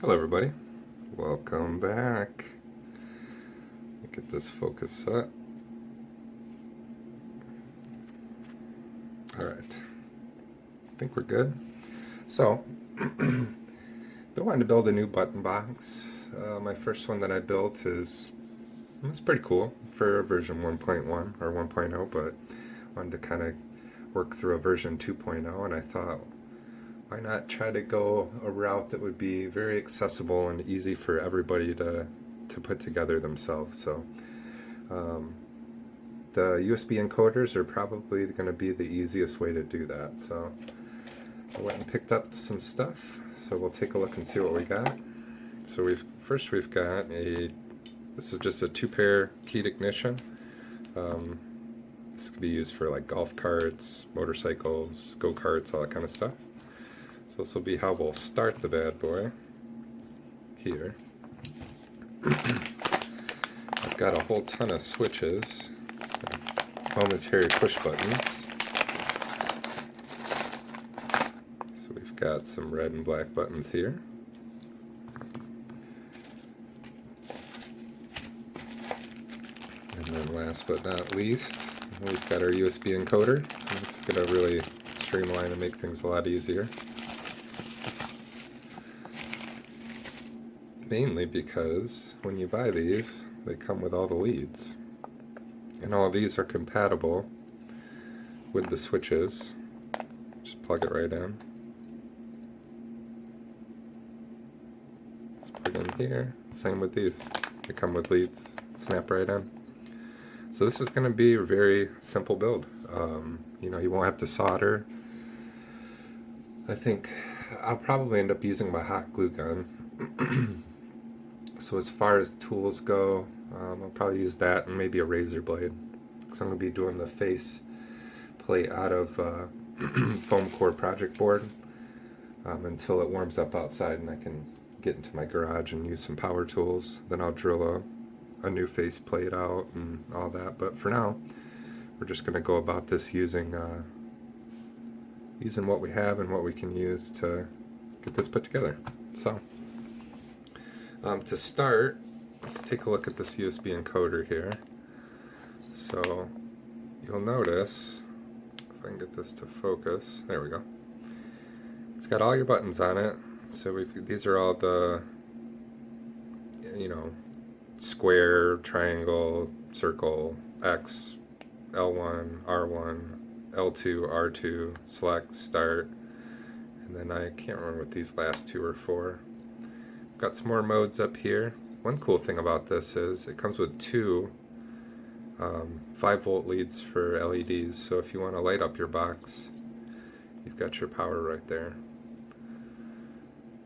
Hello everybody, welcome back. Get this focus set. Alright, I think we're good. So, been wanting to build a new button box. My first one that I built it's pretty cool for version 1.1 or 1.0, but wanted to kind of work through a version 2.0, and I thought, why not try to go a route that would be very accessible and easy for everybody to put together themselves. So the USB encoders are probably going to be the easiest way to do that. So I went and picked up some stuff. So we'll take a look and see what we got. So we've got this is just a 2-pair keyed ignition. This could be used for like golf carts, motorcycles, go-karts, all that kind of stuff. So this will be how we'll start the bad boy here. I've got a whole ton of switches, momentary push buttons. So we've got some red and black buttons here. And then last but not least, we've got our USB encoder. It's going to really streamline and make things a lot easier. Mainly because when you buy these, they come with all the leads. And all of these are compatible with the switches. Just plug it right in. Just plug in here. Same with these. They come with leads. Snap right in. So this is going to be a very simple build. You won't have to solder. I think I'll probably end up using my hot glue gun. So as far as tools go, I'll probably use that and maybe a razor blade, because I'm going to be doing the face plate out of foam core project board until it warms up outside and I can get into my garage and use some power tools. Then I'll drill a new face plate out and all that. But for now, we're just going to go about this using what we have and what we can use to get this put together. So to start, let's take a look at this USB encoder here. So you'll notice, if I can get this to focus, there we go. It's got all your buttons on it. So these are all the, square, triangle, circle, X, L1, R1, L2, R2, select, start, and then I can't remember what these last two are for. Got some more modes up here. One cool thing about this is it comes with two 5-volt leads for LEDs, so if you want to light up your box, you've got your power right there.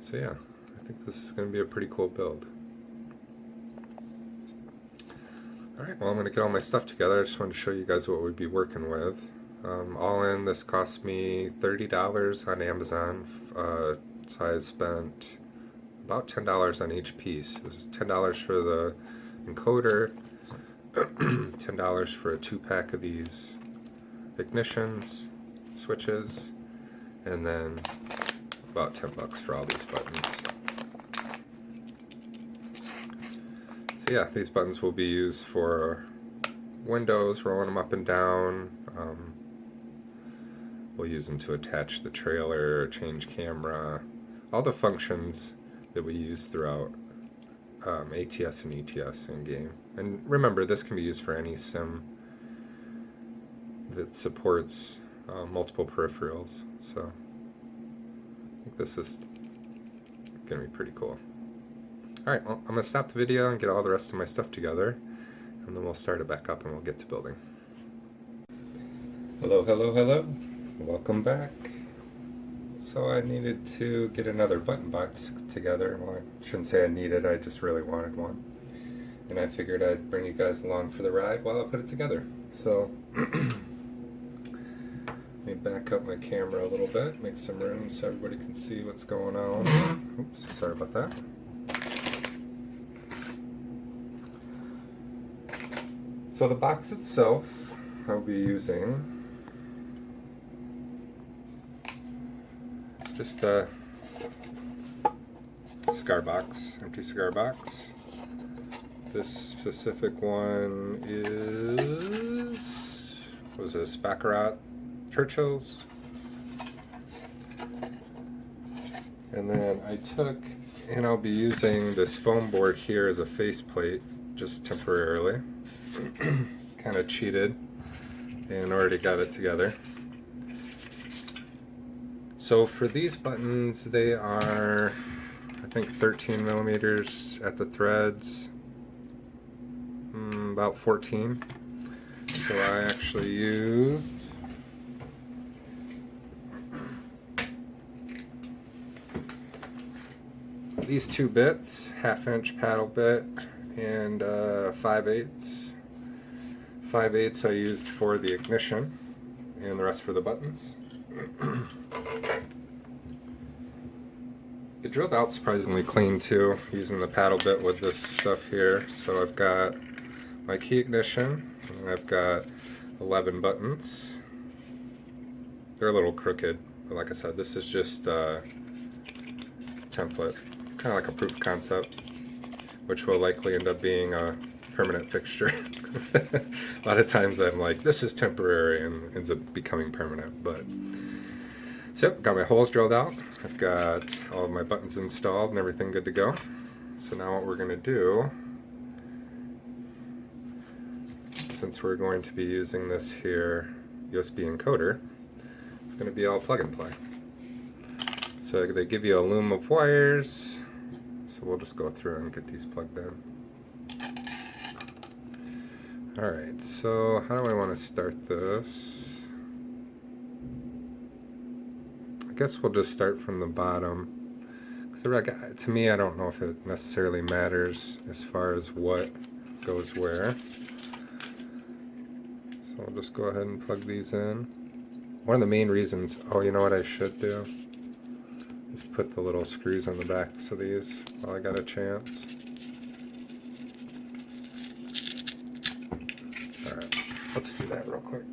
So yeah, I think this is going to be a pretty cool build. Alright, well, I'm going to get all my stuff together. I just wanted to show you guys what we'd be working with. All in, this cost me $30 on Amazon, so I spent about $10 on each piece. It was $10 for the encoder, $10 for a 2-pack of these ignitions, switches, and then about $10 for all these buttons. So yeah, these buttons will be used for windows, rolling them up and down. We'll use them to attach the trailer, change camera, all the functions that we use throughout ATS and ETS in game. And remember, this can be used for any sim that supports multiple peripherals. So I think this is going to be pretty cool. Alright, well, I'm going to stop the video and get all the rest of my stuff together, and then we'll start it back up and we'll get to building. Hello, hello, hello. Welcome back. So I needed to get another button box together. Well, I shouldn't say I needed, I just really wanted one. And I figured I'd bring you guys along for the ride while I put it together. So let me back up my camera a little bit, make some room so everybody can see what's going on. Oops, sorry about that. So the box itself, I'll be using just cigar box, empty cigar box. This specific one is, what was this, Baccarat Churchill's. And then I took, and I'll be using this foam board here as a faceplate, just temporarily. Kind of cheated and already got it together. So for these buttons, they are, I think, 13 millimeters at the threads, about 14. So I actually used these two bits, 1/2-inch paddle bit and 5/8. 5/8 I used for the ignition and the rest for the buttons. It drilled out surprisingly clean too, using the paddle bit with this stuff here. So I've got my key ignition, and I've got 11 buttons. They're a little crooked, but like I said, this is just a template, kind of like a proof of concept, which will likely end up being a permanent fixture. A lot of times I'm like, this is temporary, and ends up becoming permanent. But so got my holes drilled out. I've got all of my buttons installed and everything good to go. So now what we're going to do, since we're going to be using this here USB encoder, it's going to be all plug and play. So they give you a loom of wires, so we'll just go through and get these plugged in. Alright, so how do I want to start this? I guess we'll just start from the bottom. To me, I don't know if it necessarily matters as far as what goes where. So I'll just go ahead and plug these in. One of the main reasons, oh, you know what I should do? Is put the little screws on the backs of these while I got a chance. Alright, let's do that real quick.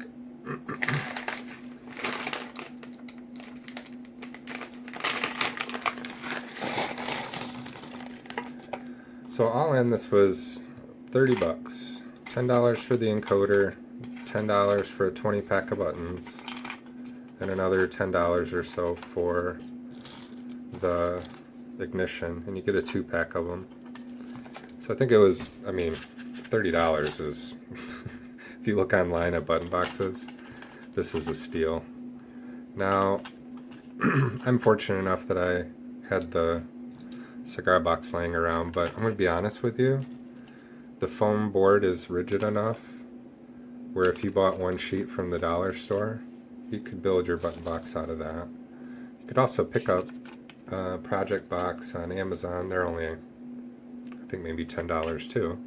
So all in, this was 30 bucks. $10 for the encoder, $10 for a 20 pack of buttons, and another $10 or so for the ignition, and you get a 2-pack of them. So I think it was, I mean, $30 is, if you look online at button boxes, this is a steal. Now, I'm fortunate enough that I had the cigar box laying around, but I'm going to be honest with you, the foam board is rigid enough where if you bought one sheet from the dollar store, you could build your button box out of that. You could also pick up a project box on Amazon. They're only, I think, maybe $10 too.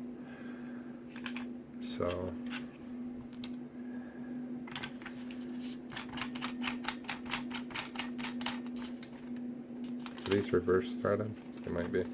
So are these reverse threaded? They might be.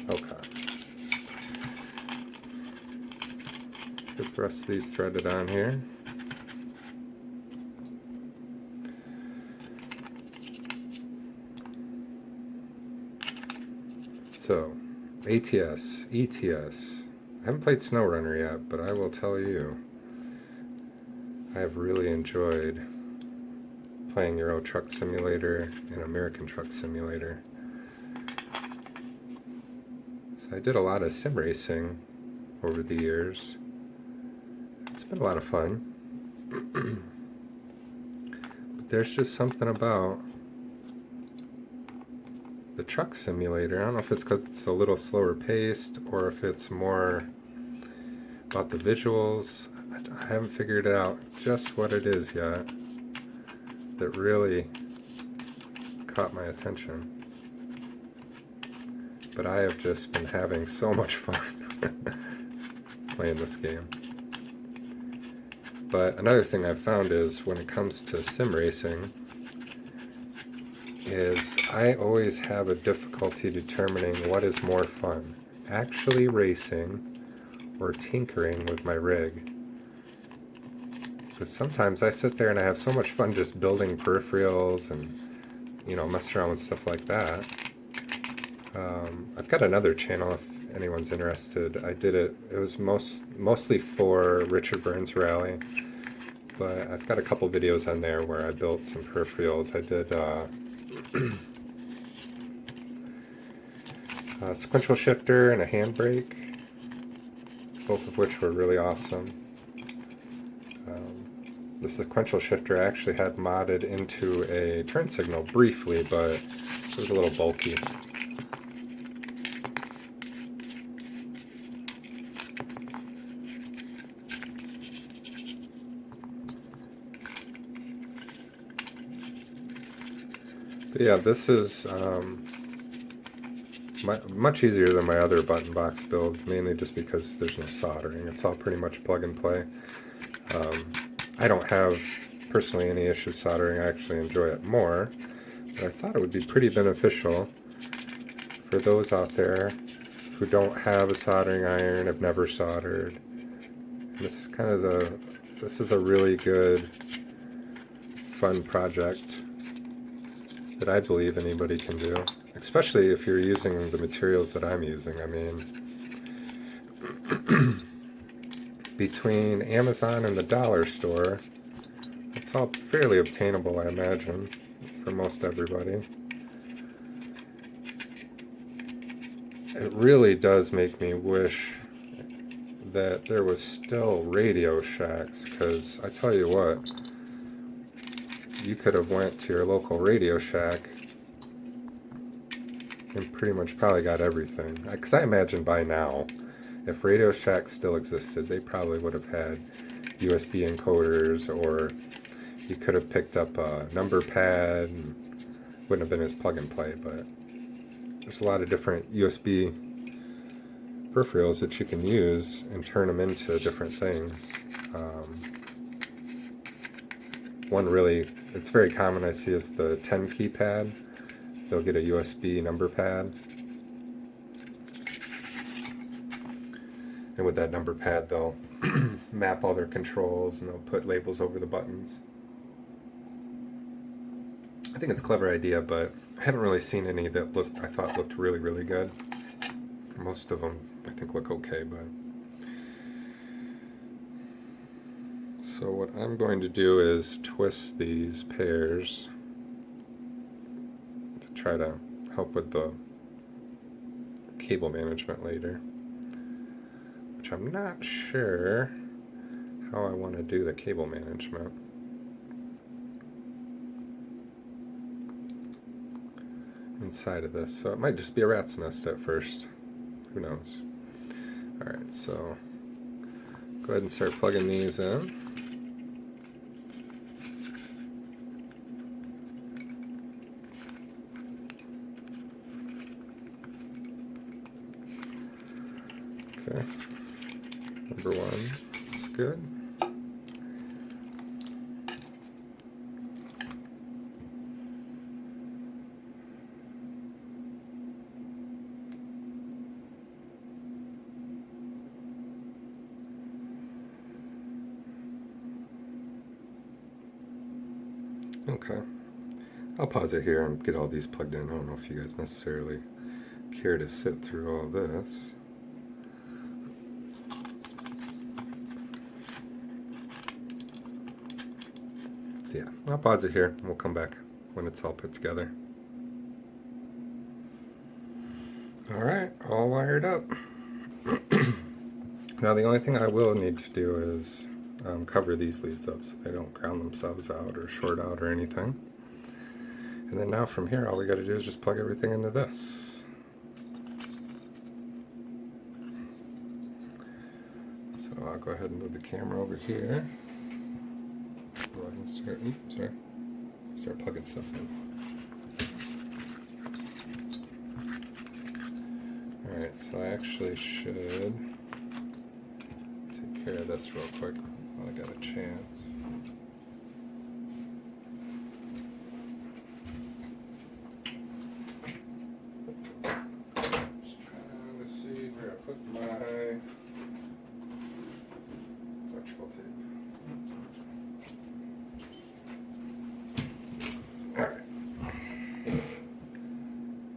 Okay. Get the rest of these threaded on here. So, ATS, ETS. I haven't played SnowRunner yet, but I will tell you, I have really enjoyed playing Euro Truck Simulator and American Truck Simulator. So I did a lot of sim racing over the years. It's been a lot of fun. But there's just something about the truck simulator. I don't know if it's because it's a little slower paced or if it's more about the visuals. I haven't figured out just what it is yet that really caught my attention. But I have just been having so much fun playing this game. But another thing I've found is when it comes to sim racing is I always have a difficulty determining what is more fun, actually racing or tinkering with my rig. Because sometimes I sit there and I have so much fun just building peripherals and, you know, messing around with stuff like that. I've got another channel if anyone's interested. I did it, it was mostly for Richard Burns Rally, but I've got a couple videos on there where I built some peripherals. I did a sequential shifter and a handbrake, both of which were really awesome. The sequential shifter I actually had modded into a turn signal briefly, but it was a little bulky. But yeah, this is much easier than my other button box build, mainly just because there's no soldering. It's all pretty much plug and play. I don't have personally any issues soldering. I actually enjoy it more, but I thought it would be pretty beneficial for those out there who don't have a soldering iron, have never soldered. And this is a really good, fun project that I believe anybody can do, especially if you're using the materials that I'm using. I mean, between Amazon and the dollar store, it's all fairly obtainable, I imagine, for most everybody. It really does make me wish that there was still Radio Shacks, because I tell you what, you could have went to your local Radio Shack and pretty much probably got everything. Because I imagine by now, if Radio Shack still existed, they probably would have had USB encoders, or you could have picked up a number pad, and wouldn't have been as plug and play, but there's a lot of different USB peripherals that you can use and turn them into different things. One really, it's very common I see, is the 10 key pad. They'll get a USB number pad, and with that number pad they'll map all their controls and they'll put labels over the buttons. I think it's a clever idea, but I haven't really seen any that I thought looked really, really good. Most of them I think look okay, but so what I'm going to do is twist these pairs to try to help with the cable management later, which I'm not sure how I want to do the cable management. Inside of this, so it might just be a rat's nest at first, who knows. Alright, so go ahead and start plugging these in. Okay, number one is good. Okay, I'll pause it here and get all these plugged in. I don't know if you guys necessarily care to sit through all this. So yeah, I'll pause it here and we'll come back when it's all put together. Alright, all wired up. Now the only thing I will need to do is cover these leads up so they don't ground themselves out or short out or anything. And then now from here all we got to do is just plug everything into this. So I'll go ahead and move the camera over here. Go ahead and start plugging stuff in. Alright, so I actually should take care of this real quick while while I got a chance. Just trying to see where I put my electrical tape. Alright.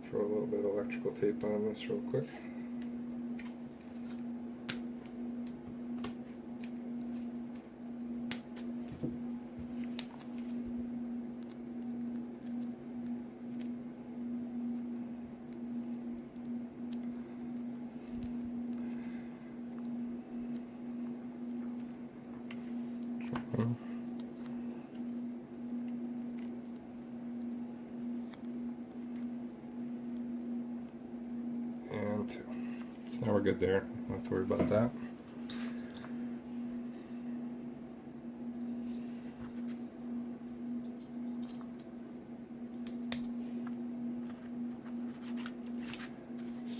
Throw a little bit of electrical tape on this real quick. And 2. So now we're good there. Don't have to worry about that.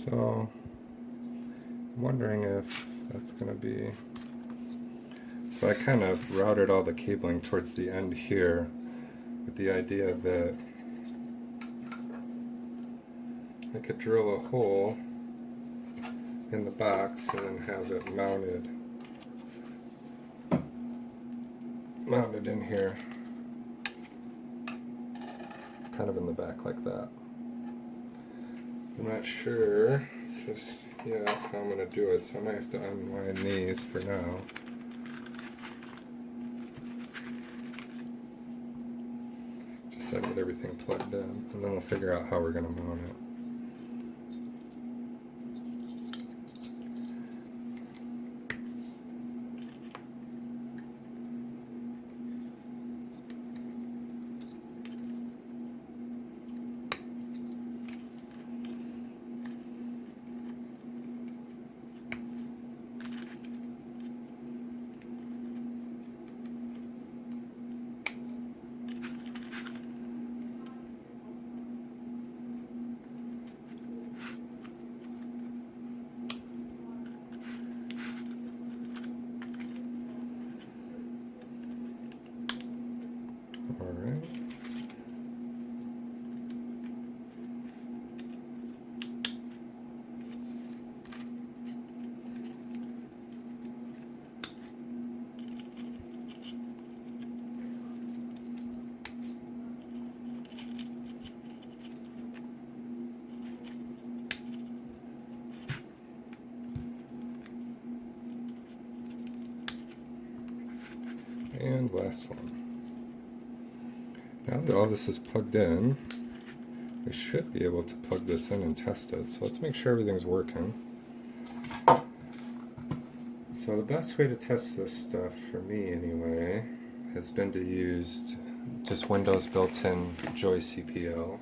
So I'm wondering if that's going to be... So I kind of routed all the cabling towards the end here with the idea that I could drill a hole in the box and then have it mounted in here, kind of in the back like that. I'm not sure just yet how I'm going to do it, so I might have to unwind these for now. Just so I get everything plugged in, and then we'll figure out how we're going to mount it. Alright. And last one. Now that all this is plugged in, we should be able to plug this in and test it. So let's make sure everything's working. So the best way to test this stuff, for me anyway, has been to use just Windows built-in Joy CPL.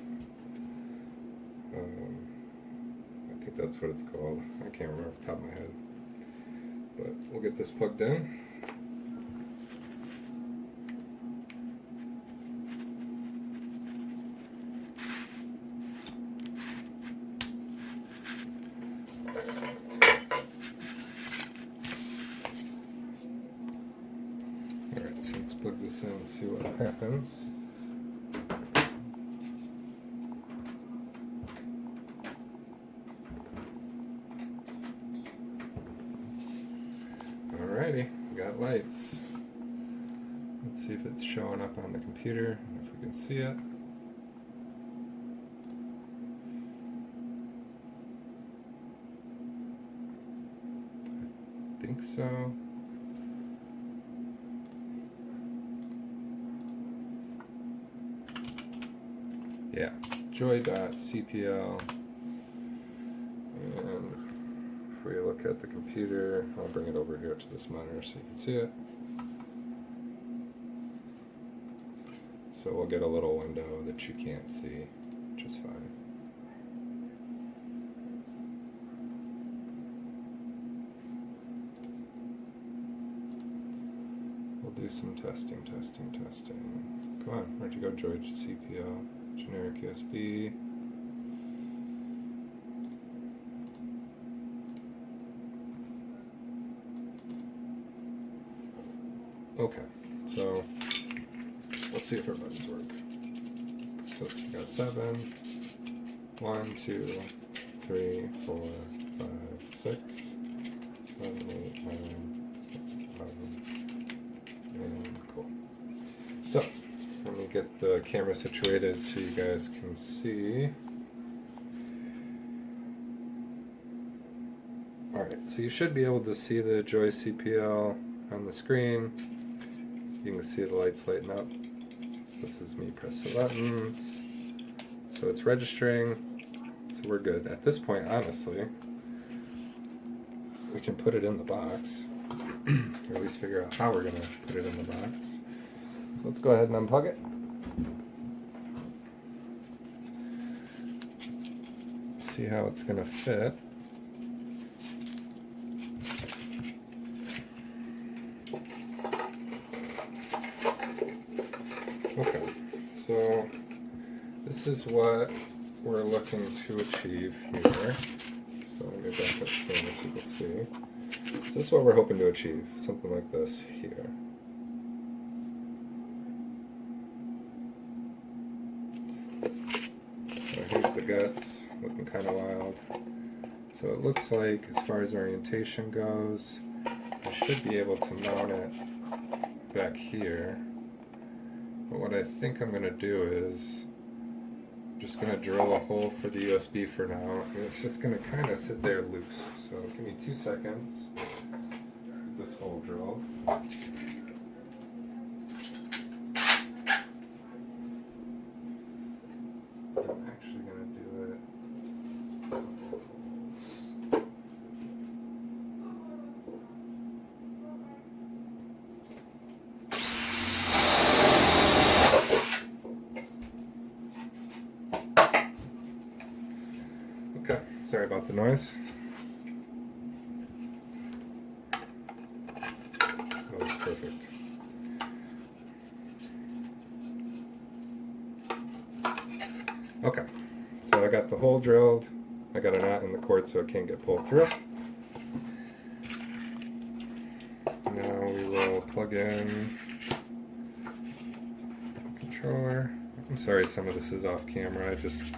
I think that's what it's called. I can't remember off the top of my head. But we'll get this plugged in. Alright, so let's plug this in and see what happens. Alrighty, we got lights. Let's see if it's showing up on the computer, if we can see it. I think so. Yeah, joy.cpl, and if we look at the computer, I'll bring it over here to this monitor so you can see it. So we'll get a little window that you can't see, which is fine. We'll do some testing. Come on, where'd you go, George? CPL. Generic USB. Okay, so let's see if our buttons work. So we got 7, 1, 2, 3, 4, 5, 6, 7, 8, 9, 11, and cool. So let me get the camera situated so you guys can see. Alright, so you should be able to see the Joy CPL on the screen. You can see the lights lighting up. This is me press the buttons. So it's registering. So we're good. At this point, honestly, we can put it in the box. Or at least figure out how we're going to put it in the box. So let's go ahead and unplug it. See how it's going to fit. Okay, so this is what we're looking to achieve here. So let me back up so you can see. So this is what we're hoping to achieve, something like this here. So here's the guts, looking kind of wild. So it looks like, as far as orientation goes, I should be able to mount it back here. But what I think I'm going to do is I'm just going to drill a hole for the USB for now, and it's just going to kind of sit there loose. So give me 2 seconds. Get this hole drilled. I'm actually going to do it. Okay, sorry about the noise. That was perfect. Okay, so I got the hole drilled. I got a knot in the cord so it can't get pulled through. Now we will plug in the controller. I'm sorry some of this is off camera. I just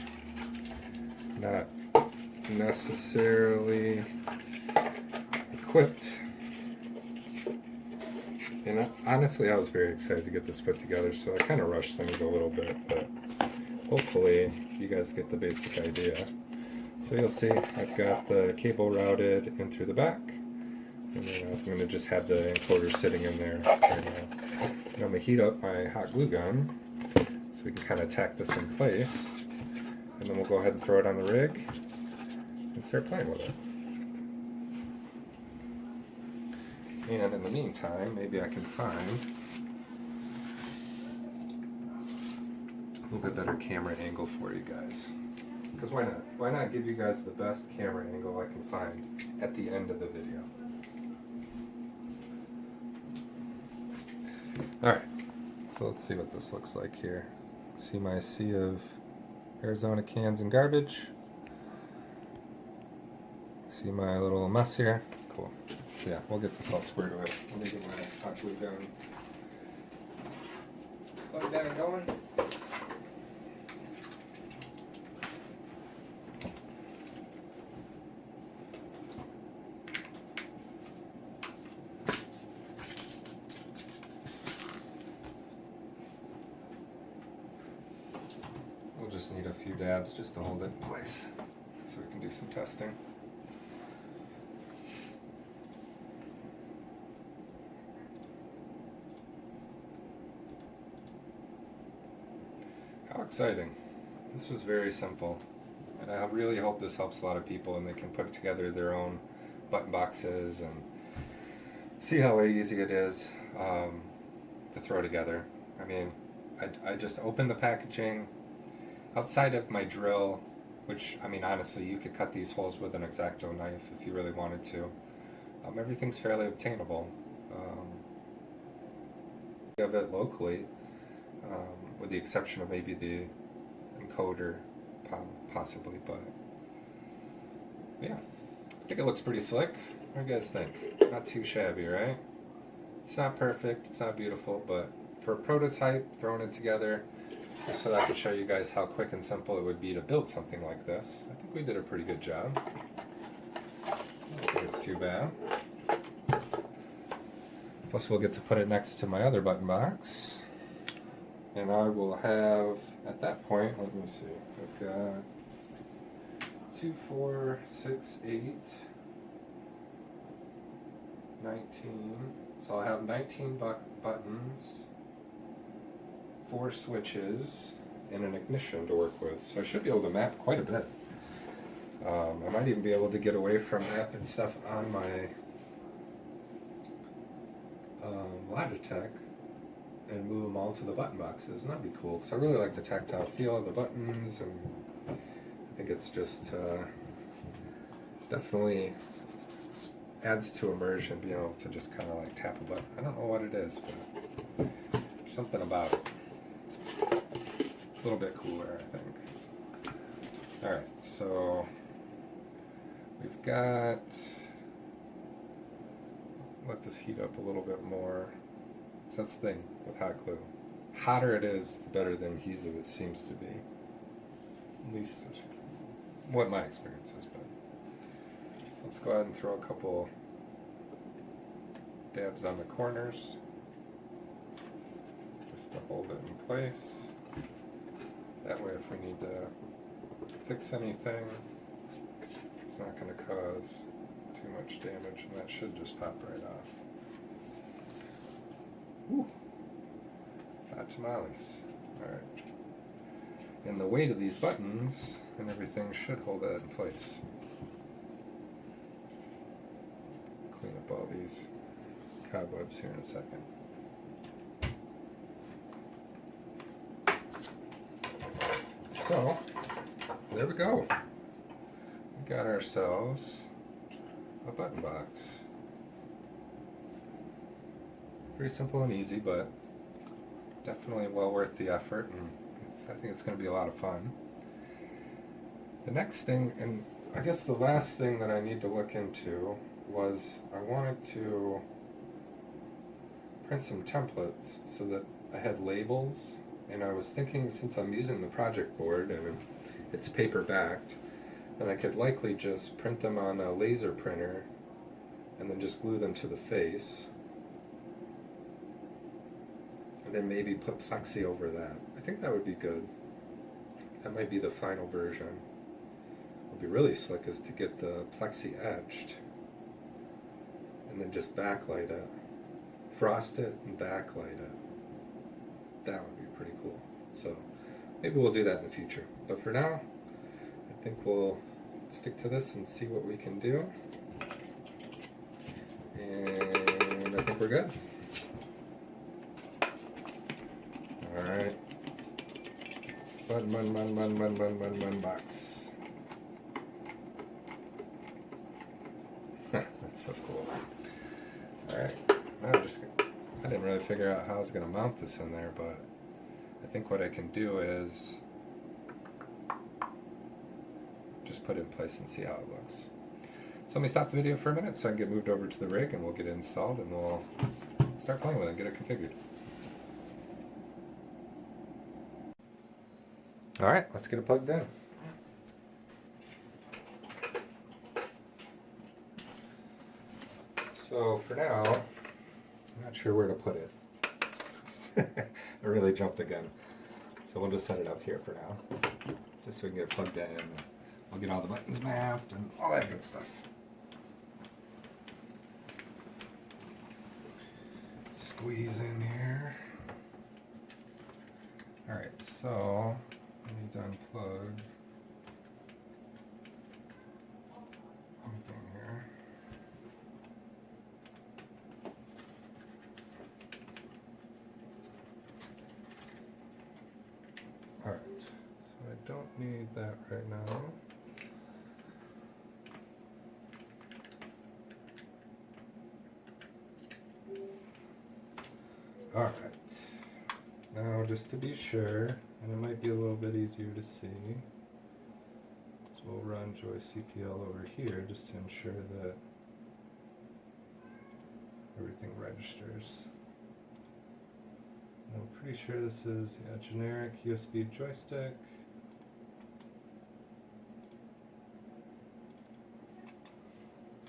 not necessarily equipped. And honestly, I was very excited to get this put together, so I kind of rushed things a little bit, but hopefully you guys get the basic idea. So you'll see I've got the cable routed in through the back, and then I'm going to just have the encoder sitting in there right now. And I'm going to heat up my hot glue gun so we can kind of tack this in place, and then we'll go ahead and throw it on the rig and start playing with it. And in the meantime, maybe I can find a little bit better camera angle for you guys. Because why not? Why not give you guys the best camera angle I can find at the end of the video? Alright, so let's see what this looks like here. See my sea of Arizona cans and garbage. See my little mess here. Cool. So yeah, we'll get this all squared away. Let me get my hot glue gun plugged in and going. We'll just need a few dabs just to hold it in place so we can do some testing. How exciting. This was very simple, and I really hope this helps a lot of people and they can put together their own button boxes and see how easy it is to throw together. I mean, I just opened the packaging. Outside of my drill, which, I mean, honestly, you could cut these holes with an X-Acto knife if you really wanted to. Everything's fairly obtainable. Of it locally, with the exception of maybe the encoder, possibly, but yeah, I think it looks pretty slick. What do you guys think? Not too shabby, right? It's not perfect, it's not beautiful, but for a prototype, throwing it together, just so that I could show you guys how quick and simple it would be to build something like this, I think we did a pretty good job. I don't think it's too bad. Plus we'll get to put it next to my other button box. And I will have, at that point, let me see, I've got 2, 4, 6, 8, 19. So I'll have 19 buttons, 4 switches, and an ignition to work with. So I should be able to map quite a bit. I might even be able to get away from mapping stuff on my Logitech and move them all to the button boxes, and that'd be cool, because I really like the tactile feel of the buttons, and I think it's just definitely adds to immersion, being able to just kind of like tap a button. I don't know what it is, but there's something about it. It's a little bit cooler, I think. Alright, so we've got, let this heat up a little bit more. So that's the thing with hot glue. Hotter it is, the better the adhesive it seems to be. At least what my experience has been. So let's go ahead and throw a couple dabs on the corners just to hold it in place. That way if we need to fix anything, it's not going to cause too much damage, and that should just pop right off. Whew. Hot tamales. Alright. And the weight of these buttons and everything should hold that in place. Clean up all these cobwebs here in a second. So, there we go. We got ourselves a button box. Very simple and easy, but definitely well worth the effort, and I think it's going to be a lot of fun. The next thing, and I guess the last thing that I need to look into, was I wanted to print some templates so that I had labels, and I was thinking, since I'm using the project board and it's paper backed, then I could likely just print them on a laser printer and then just glue them to the face. And then maybe put plexi over that. I think that would be good. That might be the final version. What would be really slick is to get the plexi etched and then just backlight it. Frost it and backlight it. That would be pretty cool. So maybe we'll do that in the future. But for now, I think we'll stick to this and see what we can do. And I think we're good. Alright. Button box. That's so cool. Alright. I didn't really figure out how I was going to mount this in there, but I think what I can do is just put it in place and see how it looks. So let me stop the video for a minute so I can get moved over to the rig, and we'll get it installed, and we'll start playing with it and get it configured. Alright, let's get it plugged in. So for now, I'm not sure where to put it. I really jumped again. So we'll just set it up here for now, just so we can get it plugged in, and we'll get all the buttons mapped and all that good stuff. Squeeze in here. Alright, so I need to unplug anything here. Alright, so I don't need that right now. Alright, now just to be sure, and it might be a little bit easier to see, so we'll run Joy CPL over here just to ensure that everything registers. I'm pretty sure this is generic USB joystick.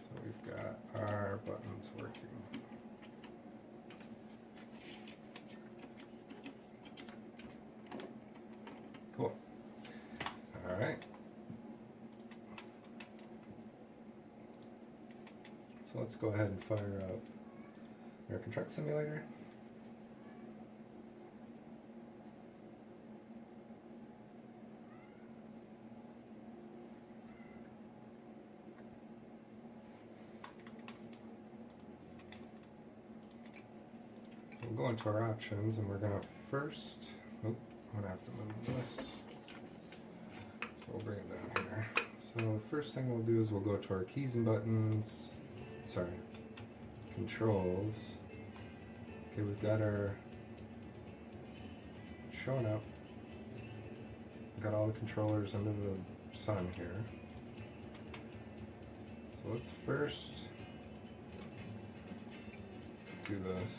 So we've got our buttons working. Cool. All right. So let's go ahead and fire up American Truck Simulator. So we'll go into our options and we're going to first, I'm going to have to move this. So we'll bring it down here. So the first thing we'll do is we'll go to our keys and buttons. Sorry, controls. Okay, we've got our showing up. We've got all the controllers under the sun here. So let's first do this.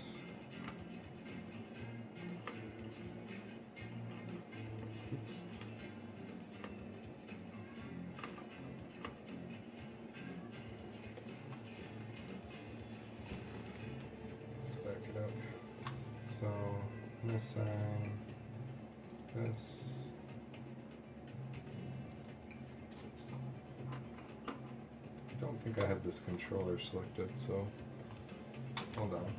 So I'm going to assign this. I don't think I have this controller selected, so hold on.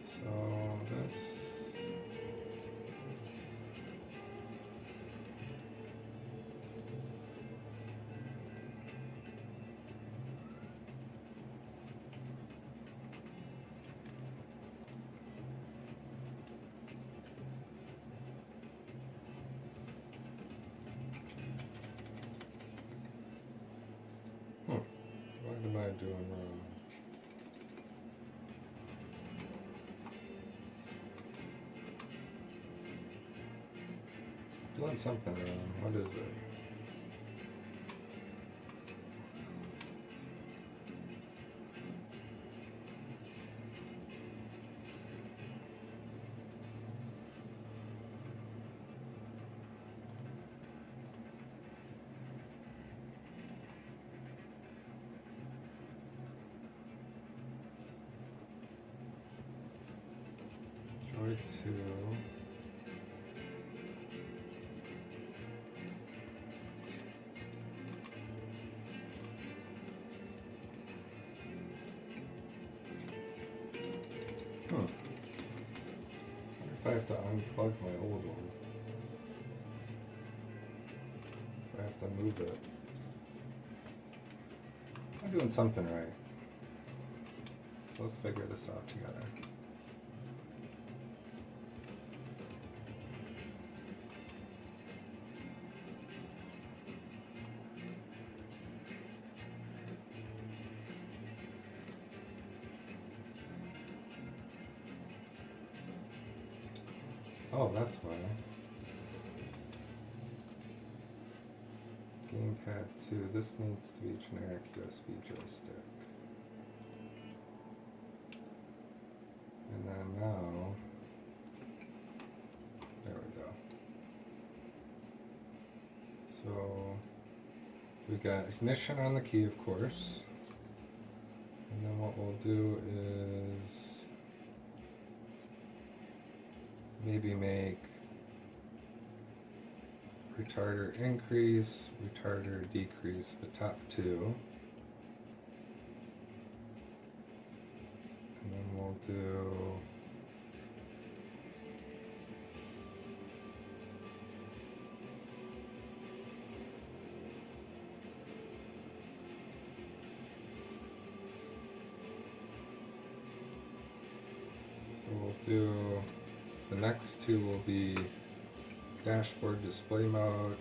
So this. What am I doing wrong? Doing something wrong. What is it? Joy 2. I wonder if I have to unplug my old one. If I have to move it. I'm doing something right. So let's figure this out together. Oh, that's why. Gamepad 2. This needs to be generic USB joystick. And then now, there we go. So we got ignition on the key, of course. And then what we'll do is maybe make retarder increase, retarder decrease, the top two. And then we'll do the next two will be dashboard display mode,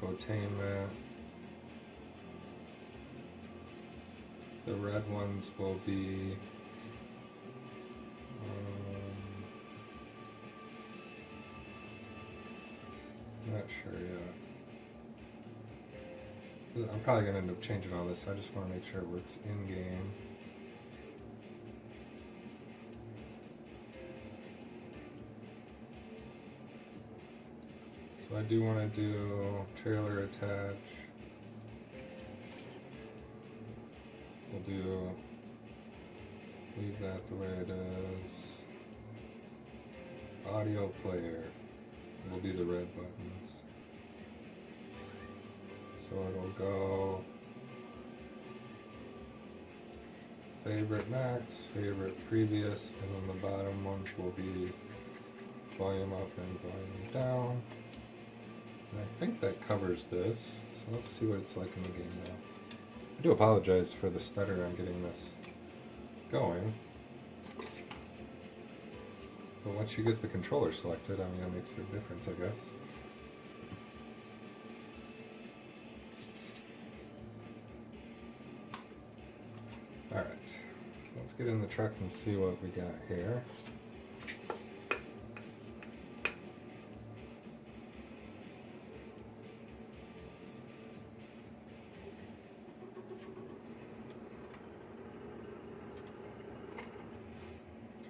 infotainment. The red ones will be not sure yet. I'm probably going to end up changing all this. I just want to make sure it works in-game. So I do want to do trailer attach. We'll do, leave that the way it is. Audio player will be the red buttons. So it'll go favorite max, favorite previous, and then the bottom ones will be volume up and volume down. And I think that covers this. So let's see what it's like in the game now. I do apologize for the stutter on getting this going. But once you get the controller selected, I mean, it makes a big difference, I guess. Alright, let's get in the truck and see what we got here.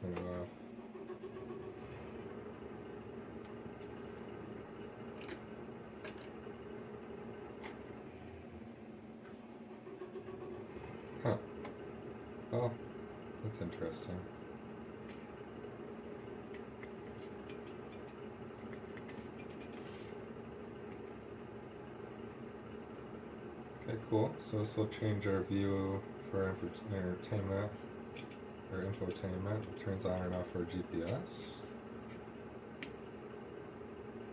Turn it off. Huh. Oh, that's interesting. Okay, cool. So this will change our view for entertainment or infotainment. It turns on and off our GPS.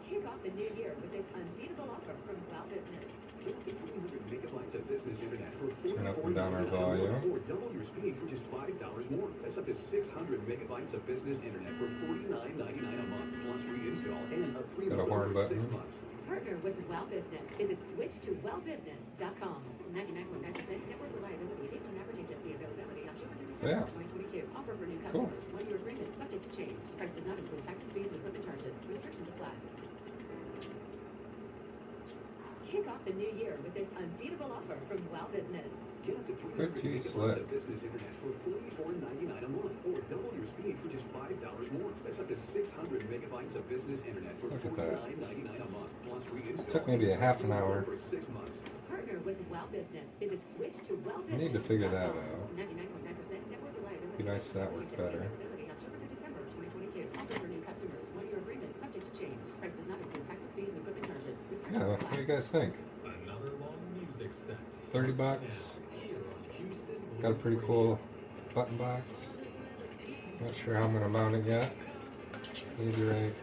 Kick off the new year with this unbeatable offer from Wow Business. Get up to 300 megabytes of business internet for Turn up and down our volume. Or double your speed for just $5 more. That's up to 600 megabytes of business internet for $49.99 a month, plus free install and a free Got a horn for 6 button. months. Partner with Wow Business. Visit switchtowowbusiness.com. 99.9% network reliability based on average HFC availability October through December 2022. Offer for new Cool. customers. 1 year agreement subject to change. Price does not include taxes, fees, and equipment charges. Restrictions apply. Kick off the new year with this unbeatable offer from Wow Business. Get up to 300 Pretty megabytes slick. of business internet for $44.99 a month, or double your speed for just $5 more. That's up to 600 megabytes of business internet for Look at that. $49.99 a month, plus free install. Took maybe a half an hour. For 6 months. Partner with Wow Business. Visit switchtowowbusiness.com. I need to figure that out. 99.9% network reliability. Be nice if that worked better. October through December 2022. Offer for new customers. 1 year agreement subject to change. Price does not include taxes, fees, and equipment charges. Restrictions Yeah, what apply. do you guys think? Another long music set. 30 bucks. Here on Houston Got a pretty cool button box. Not sure how I'm going to mount it yet. Maybe right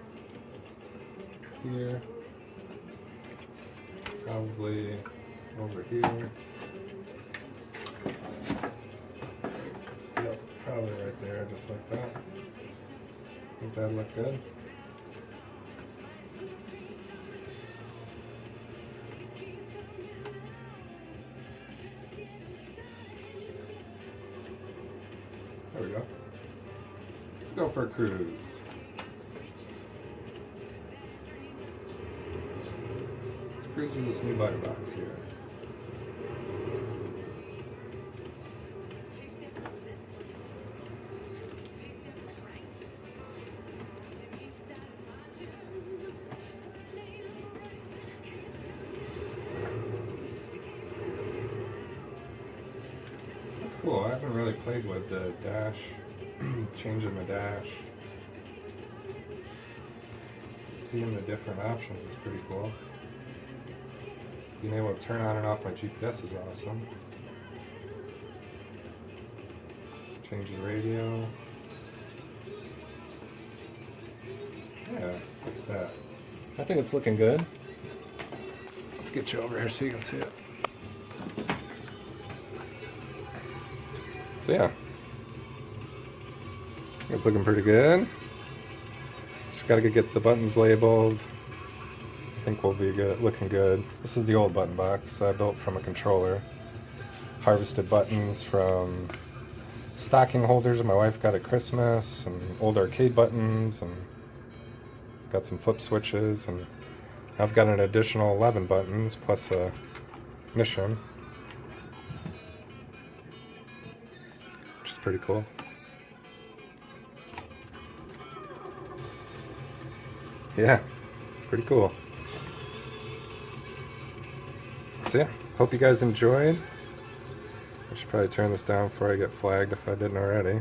here. Probably over here. Yep, probably right there, just like that. Think that'd look good. There we go. Let's go for a cruise. Let's cruise with this new button box here. That's cool. I haven't really played with the dash, changing the dash. Seeing the different options is pretty cool. Being able to turn on and off my GPS is awesome. Change the radio. Yeah, look at that. I think it's looking good. Let's get you over here so you can see it. So yeah, it's looking pretty good. Just gotta get the buttons labeled. I think we'll be good, looking good. This is the old button box I built from a controller. Harvested buttons from stocking holders my wife got at Christmas, and old arcade buttons, and got some flip switches, and I've got an additional 11 buttons plus a mission, which is pretty cool. Yeah, pretty cool. So yeah, hope you guys enjoyed. I should probably turn this down before I get flagged if I didn't already.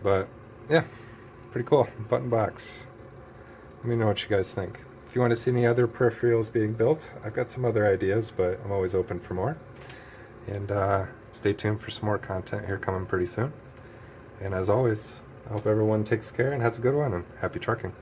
But yeah, pretty cool. Button box. Let me know what you guys think. If you want to see any other peripherals being built, I've got some other ideas, but I'm always open for more. And stay tuned for some more content here coming pretty soon. And as always, I hope everyone takes care and has a good one, and happy trucking.